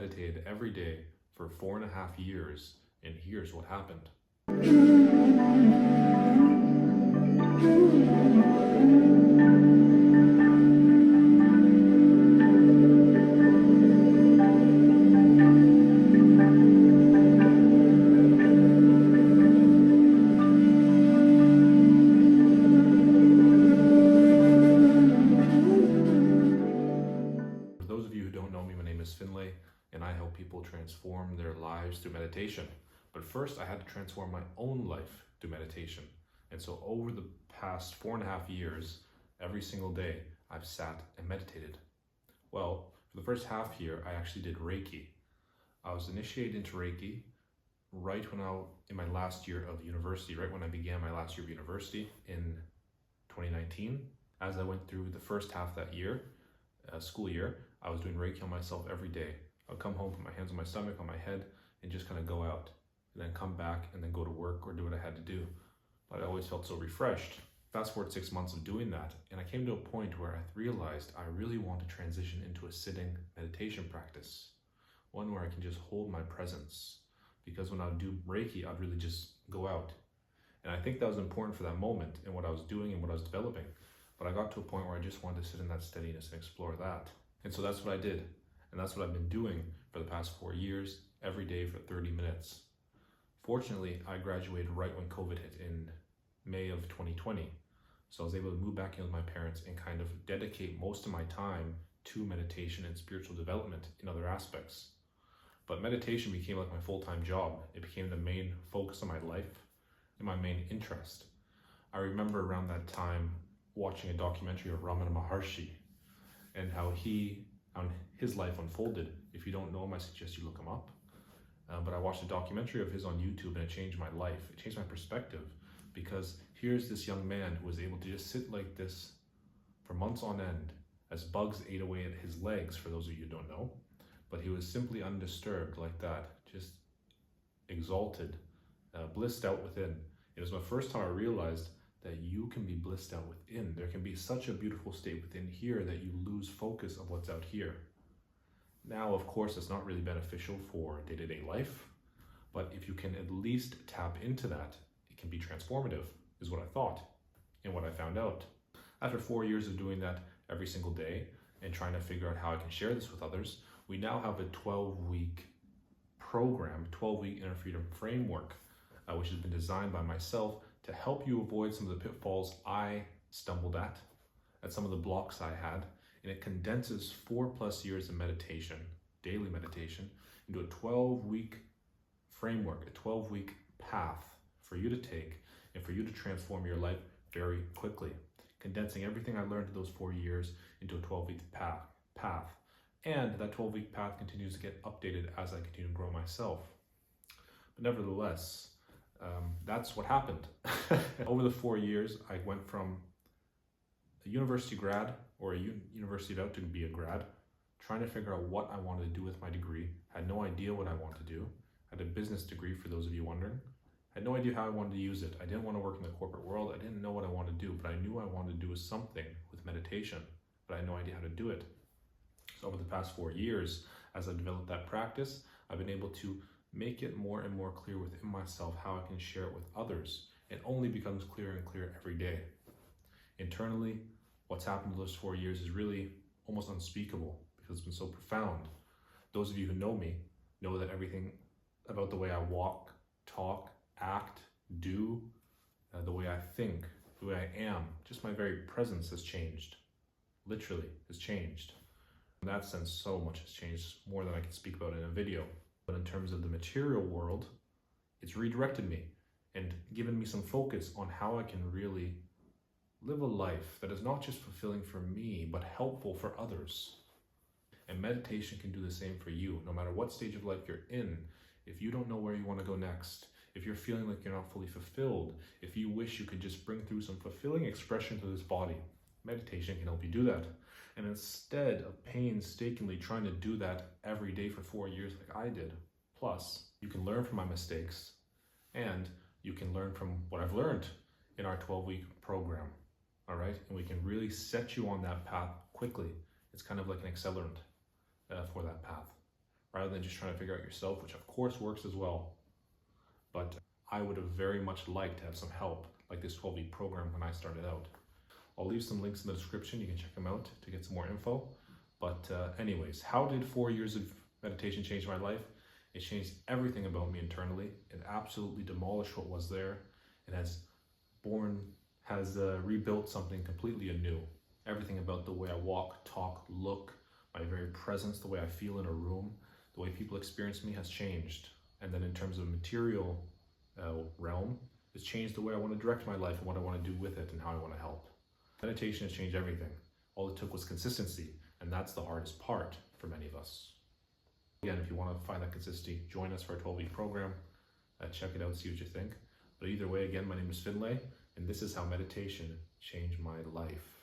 meditated every day for 4.5 years, and here's what happened. For those of you who don't know me, my name is Finlay, and I help people transform their lives through meditation. But first, I had to transform my own life through meditation. And so over the past 4.5 years, every single day, I've sat and meditated. Well, for the first half year, I actually did Reiki. I was initiated into Reiki right when in my last year of university, right when I began my last year of university in 2019. As I went through the first half of that year, school year, I was doing Reiki on myself every day. I'd come home, put my hands on my stomach, on my head, and just kind of go out, and then come back and then go to work or do what I had to do. But I always felt so refreshed. Fast forward 6 months of doing that, and I came to a point where I realized I really want to transition into a sitting meditation practice. One where I can just hold my presence. Because when I would do Reiki, I'd really just go out. And I think that was important for that moment in what I was doing and what I was developing. But I got to a point where I just wanted to sit in that steadiness and explore that. And so that's what I did. And that's what I've been doing for the past 4 years, every day for 30 minutes. Fortunately, I graduated right when COVID hit in May of 2020. So I was able to move back in with my parents and kind of dedicate most of my time to meditation and spiritual development in other aspects. But meditation became like my full-time job. It became the main focus of my life and my main interest. I remember around that time watching a documentary of Ramana Maharshi and how his life unfolded. If you don't know him, I suggest you look him up. But I watched a documentary of his on YouTube and it changed my life. It changed my perspective because here's this young man who was able to just sit like this for months on end as bugs ate away at his legs, for those of you who don't know. But he was simply undisturbed like that, just exalted, blissed out within. It was my first time I realized that you can be blissed out within. There can be such a beautiful state within here that you lose focus of what's out here. Now, of course, it's not really beneficial for day-to-day life, but if you can at least tap into that, it can be transformative, is what I thought and what I found out. After 4 years of doing that every single day and trying to figure out how I can share this with others, we now have a 12-week program, 12-week inner freedom framework, which has been designed by myself to help you avoid some of the pitfalls I stumbled at some of the blocks I had. And it condenses 4+ years of meditation, daily meditation, into a 12-week framework, a 12-week path for you to take and for you to transform your life very quickly, condensing everything I learned in those 4 years into a 12-week path. And that 12-week path continues to get updated as I continue to grow myself. But nevertheless, that's what happened. Over the 4 years, I went from a university grad or a university about to be a grad, trying to figure out what I wanted to do with my degree. Had no idea what I wanted to do. I had a business degree, for those of you wondering. Had no idea how I wanted to use it. I didn't want to work in the corporate world. I didn't know what I wanted to do, but I knew I wanted to do something with meditation, but I had no idea how to do it. So over the past 4 years, as I've developed that practice, I've been able to make it more and more clear within myself how I can share it with others. It only becomes clearer and clearer every day. Internally, what's happened in those 4 years is really almost unspeakable because it's been so profound. Those of you who know me know that everything about the way I walk, talk, act, do, the way I think, the way I am, just my very presence has changed. Literally has changed. In that sense, so much has changed, more than I can speak about in a video. But in terms of the material world, it's redirected me and given me some focus on how I can really live a life that is not just fulfilling for me, but helpful for others. And meditation can do the same for you, no matter what stage of life you're in. If you don't know where you want to go next, if you're feeling like you're not fully fulfilled, if you wish you could just bring through some fulfilling expression to this body, meditation can help you do that. And instead of painstakingly trying to do that every day for 4 years like I did, plus you can learn from my mistakes and you can learn from what I've learned in our 12-week program, all right? And we can really set you on that path quickly. It's kind of like an accelerant for that path. rather than just trying to figure out yourself, which of course works as well. But I would have very much liked to have some help like this 12-week program when I started out. I'll leave some links in the description. You can check them out to get some more info. But anyways, how did 4 years of meditation change my life? It changed everything about me internally. It absolutely demolished what was there. It has rebuilt something completely anew. Everything about the way I walk, talk, look, my very presence, the way I feel in a room, the way people experience me has changed. And then in terms of material realm, it's changed the way I want to direct my life and what I want to do with it and how I want to help. Meditation has changed everything. All it took was consistency, and that's the hardest part for many of us. Again, if you want to find that consistency, join us for our 12-week program. Check it out, see what you think. But either way, again, my name is Finlay, and this is how meditation changed my life.